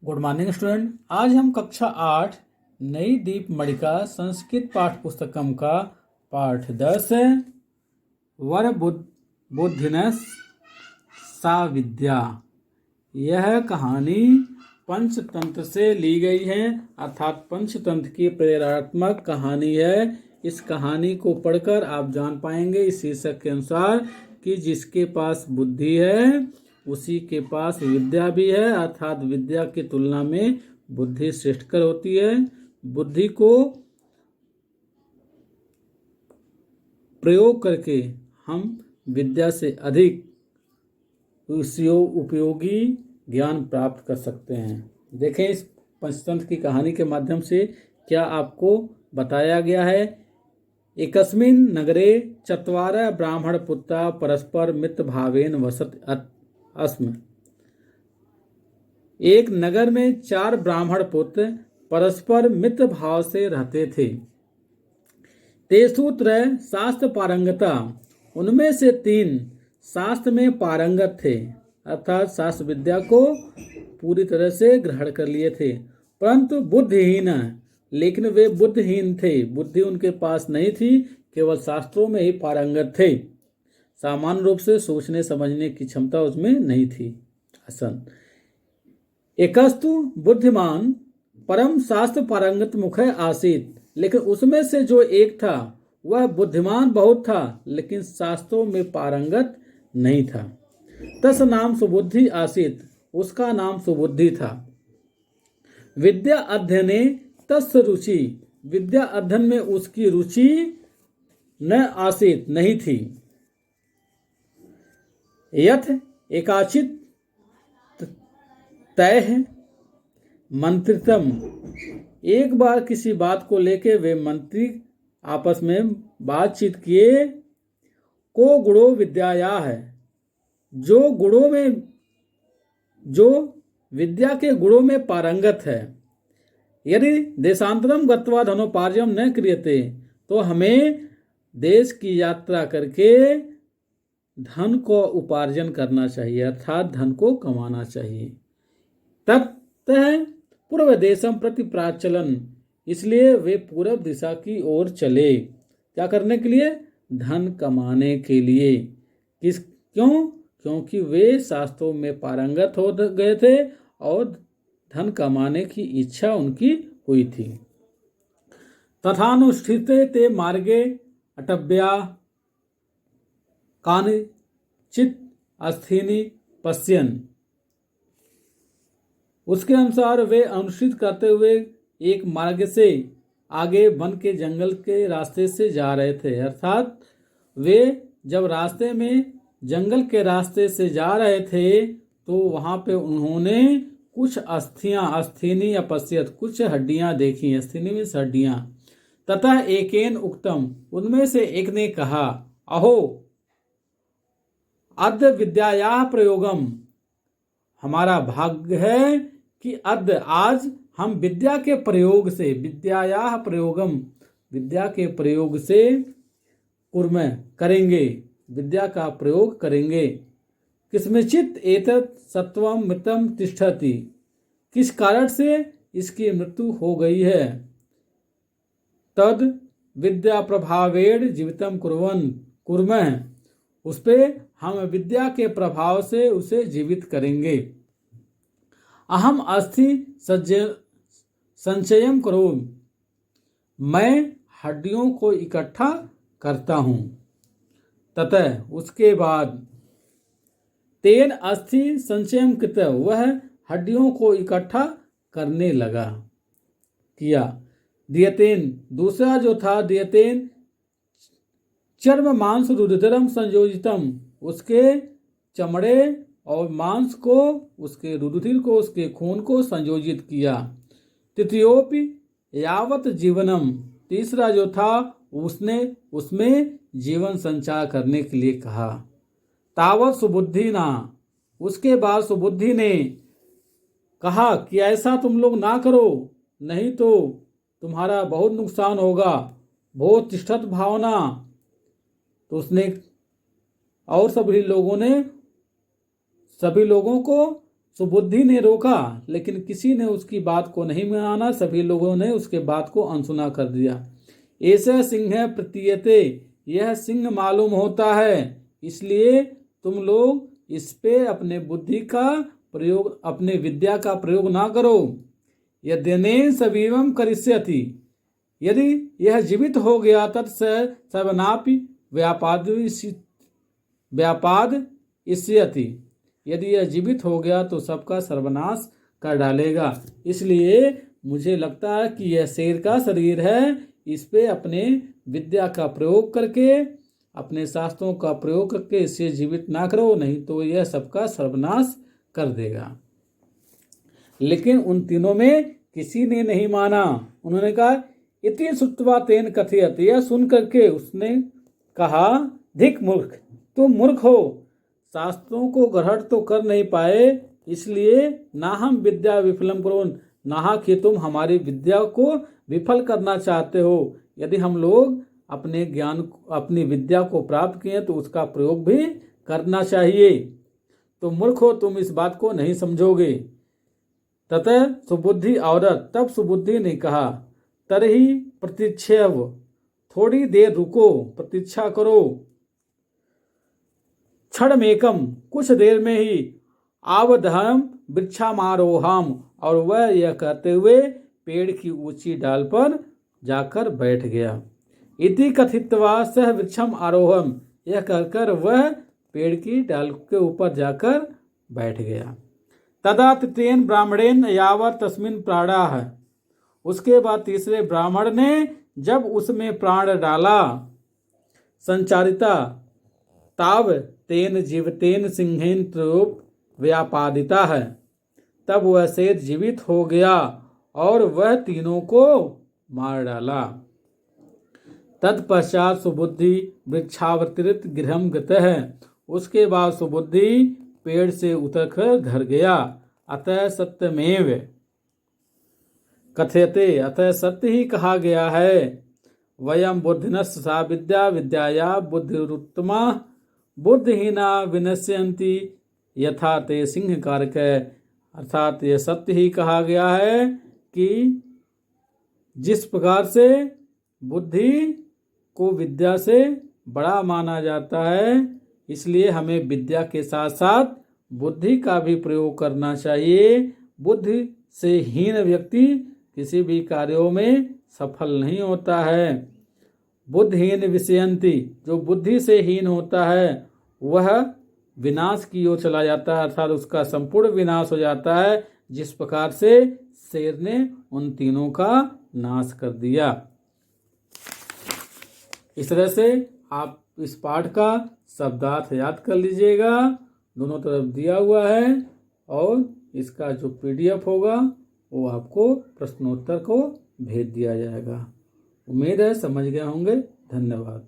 Good morning student. आज हम कक्षा 8 नई दीपमणिका संस्कृत पाठ पुस्तकम का पाठ 10 वर बुद्धिनस सा विद्या। यह कहानी पंचतंत्र से ली गई है, अर्थात पंचतंत्र की प्रेरणात्मक कहानी है। इस कहानी को पढ़कर आप जान पाएंगे इस शीर्षक के अनुसार कि जिसके पास बुद्धि है उसी के पास विद्या भी है, अर्थात विद्या की तुलना में बुद्धि श्रेष्ठकर होती है। बुद्धि को प्रयोग करके हम विद्या से अधिक उपयोगी ज्ञान प्राप्त कर सकते हैं। देखें इस पंचतंत्र की कहानी के माध्यम से क्या आपको बताया गया है। एकस्मिन् नगरे चत्वारः ब्राह्मण पुत्रा परस्पर मित्र भावेन वसत अस्म। एक नगर में 4 ब्राह्मण पुत्र परस्पर मित्र भाव से रहते थे। तेषु त्रय शास्त्र पारंगता, उनमें से 3 शास्त्र में पारंगत थे, अर्थात शास्त्र विद्या को पूरी तरह से ग्रहण कर लिए थे। परंतु बुद्धिहीन, लेकिन वे बुद्धिहीन थे, बुद्धि उनके पास नहीं थी, केवल शास्त्रों में ही पारंगत थे। सामान्य रूप से सोचने समझने की क्षमता उसमें नहीं थी। आसन एकस्तु बुद्धिमान परम शास्त्र पारंगत मुख आसीत, लेकिन उसमें से जो एक था वह बुद्धिमान बहुत था, लेकिन शास्त्रों में पारंगत नहीं था। तस् नाम सुबुद्धि आसीत, उसका नाम सुबुद्धि था। विद्या अध्ययने तस् रुचि, विद्या अध्ययन में उसकी रुचि न आसीत, नहीं थी। यथ एकाचित तय मंत्रितम, एक बार किसी बात को लेके वे मंत्री आपस में बातचीत किए। को गुणो विद्याया है, जो विद्या के गुणों में पारंगत है। यदि देशांतरम गत्वा धनोपार्जन न क्रियते, तो हमें देश की यात्रा करके धन को उपार्जन करना चाहिए, अर्थात धन को कमाना चाहिए। ततः पूर्व देशम प्रति प्राचलन, इसलिए वे पूर्व दिशा की ओर चले। क्या करने के लिए? धन कमाने के लिए। क्योंकि वे शास्त्रों में पारंगत हो गए थे और धन कमाने की इच्छा उनकी हुई थी। तथानुष्ठिते ते मार्गे अटव्या कानिचित् अस्थीनि पश्यन्, उसके अनुसार वे अनुष्ठित करते हुए एक मार्ग से आगे वन के जंगल के रास्ते से जा रहे थे, अर्थात वे जब रास्ते में जंगल के रास्ते से जा रहे थे तो वहां पे उन्होंने कुछ अस्थीनी अपश्यत, कुछ हड्डियां देखी। अस्थीनी में हड्डियां। तथा एकेन उक्तम, उनमें से एक ने कहा, अहो अद्य विद्यायाः प्रयोगम, हमारा भाग्य है कि अद्य आज हम विद्या के प्रयोग से, विद्यायाः प्रयोगम, विद्या के प्रयोग से कुर्म करेंगे, विद्या का प्रयोग करेंगे। किस्मचित् एतत् सत्वं मृतं तिष्ठति, किस कारण से इसकी मृत्यु हो गई है। तद विद्या प्रभावेण जीवितम कुर्मः, उस पे हम विद्या के प्रभाव से उसे जीवित करेंगे। अहम अस्थि संचयम करोमि, मैं हड्डियों को इकट्ठा करता हूं। ततः उसके बाद तेन अस्थि संचयम कृत, वह हड्डियों को इकट्ठा करने लगा, किया। दियतेन, दूसरा जो था, दियतेन चर्म मांस रुधिरम संयोजितम, उसके चमड़े और मांस को, उसके रुधिर को, उसके खून को संयोजित किया। तृतीयोपि यावत जीवनम, तीसरा जो था उसने उसमें जीवन संचार करने के लिए कहा। तावत सुबुद्धि ना, उसके बाद सुबुद्धि ने कहा कि ऐसा तुम लोग ना करो, नहीं तो तुम्हारा बहुत नुकसान होगा। बहुत तिष्ठत भावना, तो उसने और सभी लोगों को सुबुद्धि ने रोका, लेकिन किसी ने उसकी बात को नहीं माना। सभी लोगों ने उसके बात को अनसुना कर दिया। ऐसा सिंह प्रतीयते, यह सिंह मालूम होता है, इसलिए तुम लोग इस पे अपने बुद्धि का प्रयोग, अपने विद्या का प्रयोग ना करो। यद्यनेन सवीवम करिष्यति, यदि यह जीवित हो गया तत्स सर्वनापि व्यापाद इष्यति, यदि यह जीवित हो गया तो सबका सर्वनाश कर डालेगा। इसलिए मुझे लगता है कि यह शेर का शरीर है, इस पे अपने विद्या का प्रयोग करके, अपने शास्त्रों का प्रयोग करके इसे जीवित ना करो, नहीं तो यह सबका सर्वनाश कर देगा। लेकिन उन तीनों में किसी ने नहीं माना। उन्होंने कहा इति श्रुत्वा तेन कथयति, यह सुन करके उसने कहा धिक मूर्ख, तुम मूर्ख हो, शास्त्रों को ग्रहण तो कर नहीं पाए, इसलिए ना हम विद्या विफलम करो, ना कि तुम हमारी विद्या को विफल करना चाहते हो। यदि हम लोग अपने ज्ञान, अपनी विद्या को प्राप्त किए तो उसका प्रयोग भी करना चाहिए। तो मूर्ख हो, तुम इस बात को नहीं समझोगे। ततः सुबुद्धि औरत, तब सुबुद्धि ने कहा तरही प्रतीक्षेव, थोड़ी देर रुको, प्रतीक्षा करो। क्षणमेकम, कुछ देर में ही आवधम वृक्षामारोहम, और वह यह कहते हुए पेड़ की ऊंची डाल पर जाकर बैठ गया। इति कथित्वा सह वृक्षम आरोहम, यह कहकर वह पेड़ की डाल के ऊपर जाकर बैठ गया। तदा तृतीयेन ब्राह्मणेन यावत् तस्मिन् प्राणाः, उसके बाद तीसरे ब्राह्मण ने जब उसमें प्राण डाला, संचारिता ताव तेन जीवतेन सिंहेन त्रयोप व्यापादिता है, तब वह शेर जीवित हो गया और वह तीनों को मार डाला। तत्पश्चात सुबुद्धि वृक्षावृत गृहम गतः, उसके बाद सुबुद्धि पेड़ से उतरकर घर गया। अतः सत्यमेव कथयते, अतः सत्य ही कहा गया है। वयम बुद्धिनस् सा विद्या विद्याया बुद्धिरुत्तमा बुद्धिहीना विनश्यन्ति यथा ते सिंह कारक, अर्थात यह सत्य ही कहा गया है कि जिस प्रकार से बुद्धि को विद्या से बड़ा माना जाता है, इसलिए हमें विद्या के साथ साथ बुद्धि का भी प्रयोग करना चाहिए। बुद्धि से हीन व्यक्ति किसी भी कार्यों में सफल नहीं होता है। बुद्धिहीन विषयंती, जो बुद्धि से हीन होता है वह विनाश की ओर चला जाता है, अर्थात उसका संपूर्ण विनाश हो जाता है, जिस प्रकार से शेर ने उन तीनों का नाश कर दिया। इस तरह से आप इस पाठ का शब्दार्थ याद कर लीजिएगा, दोनों तरफ दिया हुआ है, और इसका जो PDF होगा वो आपको प्रश्नोत्तर को भेज दिया जाएगा। उम्मीद है समझ गए होंगे। धन्यवाद।